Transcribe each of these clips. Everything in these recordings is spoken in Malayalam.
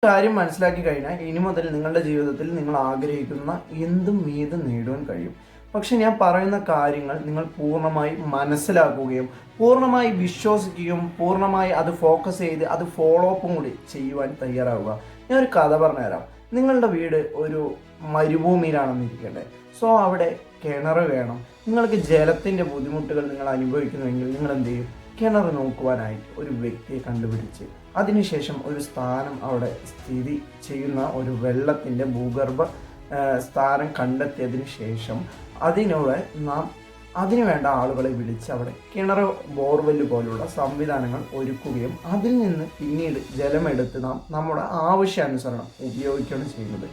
കാര്യം മനസ്സിലാക്കി കഴിഞ്ഞാൽ ഇനി മുതൽ നിങ്ങളുടെ ജീവിതത്തിൽ നിങ്ങൾ ആഗ്രഹിക്കുന്ന എന്തും ഏതും നേടുവാൻ കഴിയും. പക്ഷെ ഞാൻ പറയുന്ന കാര്യങ്ങൾ നിങ്ങൾ പൂർണ്ണമായി മനസ്സിലാക്കുകയും പൂർണ്ണമായി വിശ്വസിക്കുകയും പൂർണ്ണമായി അത് ഫോക്കസ് ചെയ്ത് അത് ഫോളോ അപ്പും കൂടി ചെയ്യുവാൻ തയ്യാറാവുക. ഞാനൊരു കഥ പറഞ്ഞുതരാം. നിങ്ങളുടെ വീട് ഒരു മരുഭൂമിയിലാണെന്ന് ഇരിക്കട്ടെ. സോ അവിടെ കിണർ വേണം. നിങ്ങൾക്ക് ജലത്തിൻ്റെ ബുദ്ധിമുട്ടുകൾ നിങ്ങൾ അനുഭവിക്കുന്നുവെങ്കിൽ നിങ്ങൾ എന്ത് ചെയ്യും? കിണർ നോക്കുവാനായിട്ട് ഒരു വ്യക്തിയെ കണ്ടുപിടിച്ച് അതിനുശേഷം ഒരു സ്ഥാനം അവിടെ സ്ഥിതി ചെയ്യുന്ന ഒരു വെള്ളത്തിൻ്റെ ഭൂഗർഭ സ്ഥാനം കണ്ടെത്തിയതിന് ശേഷം നാം അതിനു വേണ്ട ആളുകളെ വിളിച്ച് അവിടെ കിണർ ബോർവെല്ല് പോലുള്ള സംവിധാനങ്ങൾ ഒരുക്കുകയും അതിൽ നിന്ന് പിന്നീട് ജലമെടുത്ത് നാം നമ്മുടെ ആവശ്യാനുസരണം ഉപയോഗിക്കുകയാണ് ചെയ്യുന്നത്.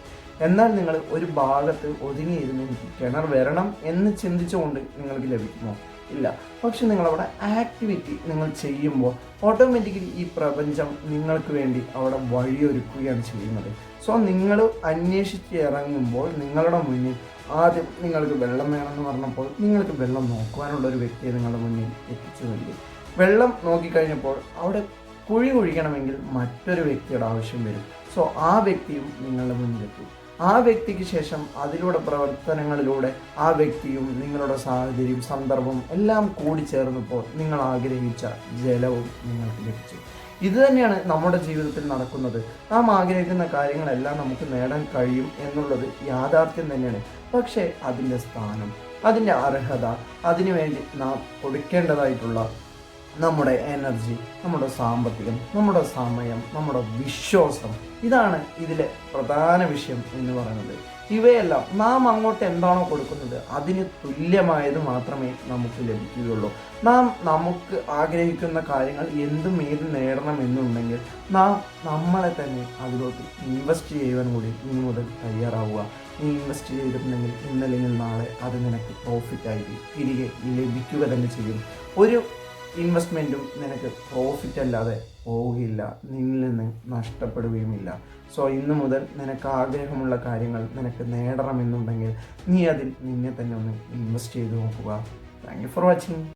എന്നാൽ നിങ്ങൾ ഒരു ഭാഗത്ത് ഒതുങ്ങിയിരുന്ന് എനിക്ക് കിണർ വരണം എന്ന് ചിന്തിച്ചുകൊണ്ട് നിങ്ങൾക്ക് ലഭിക്കുമോ? ഇല്ല. പക്ഷെ നിങ്ങളവിടെ ആക്ടിവിറ്റി നിങ്ങൾ ചെയ്യുമ്പോൾ ഓട്ടോമാറ്റിക്കലി ഈ പ്രപഞ്ചം നിങ്ങൾക്ക് വേണ്ടി അവിടെ വഴിയൊരുക്കുകയാണ് ചെയ്യുന്നത്. സോ നിങ്ങൾ അന്വേഷിച്ച് ഇറങ്ങുമ്പോൾ നിങ്ങളുടെ മുന്നിൽ ആദ്യം നിങ്ങൾക്ക് വെള്ളം വേണമെന്ന് പറഞ്ഞപ്പോൾ നിങ്ങൾക്ക് വെള്ളം നോക്കുവാനുള്ള ഒരു വ്യക്തിയെ നിങ്ങളുടെ മുന്നിൽ എത്തിച്ചു നൽകി. വെള്ളം നോക്കിക്കഴിഞ്ഞപ്പോൾ അവിടെ കുഴി കുഴിക്കണമെങ്കിൽ മറ്റൊരു വ്യക്തിയുടെ ആവശ്യം വരും. സോ ആ വ്യക്തിയും നിങ്ങളുടെ മുന്നിലെത്തും. ആ വ്യക്തിക്ക് ശേഷം അതിലൂടെ പ്രവർത്തനങ്ങളിലൂടെ ആ വ്യക്തിയും നിങ്ങളുടെ സാഹചര്യം സന്ദർഭം എല്ലാം കൂടി ചേർന്നപ്പോൾ നിങ്ങൾ ആഗ്രഹിച്ച ജലവും നിങ്ങൾക്ക് ലഭിച്ചു. ഇത് തന്നെയാണ് നമ്മുടെ ജീവിതത്തിൽ നടക്കുന്നത്. നാം ആഗ്രഹിക്കുന്ന കാര്യങ്ങളെല്ലാം നമുക്ക് നേടാൻ കഴിയും എന്നുള്ളത് യാഥാർത്ഥ്യം തന്നെയാണ്. പക്ഷേ അതിൻ്റെ സ്ഥാനം, അതിൻ്റെ അർഹത, അതിനുവേണ്ടി നാം കൊടുക്കേണ്ടതായിട്ടുള്ള നമ്മുടെ എനർജി, നമ്മുടെ സാമ്പത്തികം, നമ്മുടെ സമയം, നമ്മുടെ വിശ്വാസം, ഇതാണ് ഇതിലെ പ്രധാന വിഷയം എന്ന് പറയുന്നത്. ഇവയെല്ലാം നാം അങ്ങോട്ട് എന്താണോ കൊടുക്കുന്നത് അതിന് തുല്യമായത് മാത്രമേ നമുക്ക് ലഭിക്കുകയുള്ളൂ. നാം നമുക്ക് ആഗ്രഹിക്കുന്ന കാര്യങ്ങൾ എന്തും ഏതും നേടണമെന്നുണ്ടെങ്കിൽ നാം നമ്മളെ തന്നെ അതിലോട്ട് ഇൻവെസ്റ്റ് ചെയ്യുവാൻ കൂടി ഇനി മുതൽ തയ്യാറാവുക. നീ ഇൻവെസ്റ്റ് ചെയ്തിട്ടുണ്ടെങ്കിൽ ഇന്നല്ലെങ്കിൽ നാളെ അത് നിനക്ക് പ്രോഫിറ്റായിട്ട് തിരികെ ലഭിക്കുക തന്നെ ചെയ്യും. ഒരു ഇൻവെസ്റ്റ്മെൻറ്റും നിനക്ക് പ്രോഫിറ്റ് അല്ലാതെ പോവുകയില്ല, നിന്നിൽ നിന്ന് നഷ്ടപ്പെടുകയുമില്ല. സോ ഇന്നു മുതൽ നിനക്ക് ആഗ്രഹമുള്ള കാര്യങ്ങൾ നിനക്ക് നേടണമെന്നുണ്ടെങ്കിൽ നീ അതിൽ നിന്നെ തന്നെ ഒന്ന് ഇൻവെസ്റ്റ് ചെയ്ത് നോക്കുക. Thank you for watching.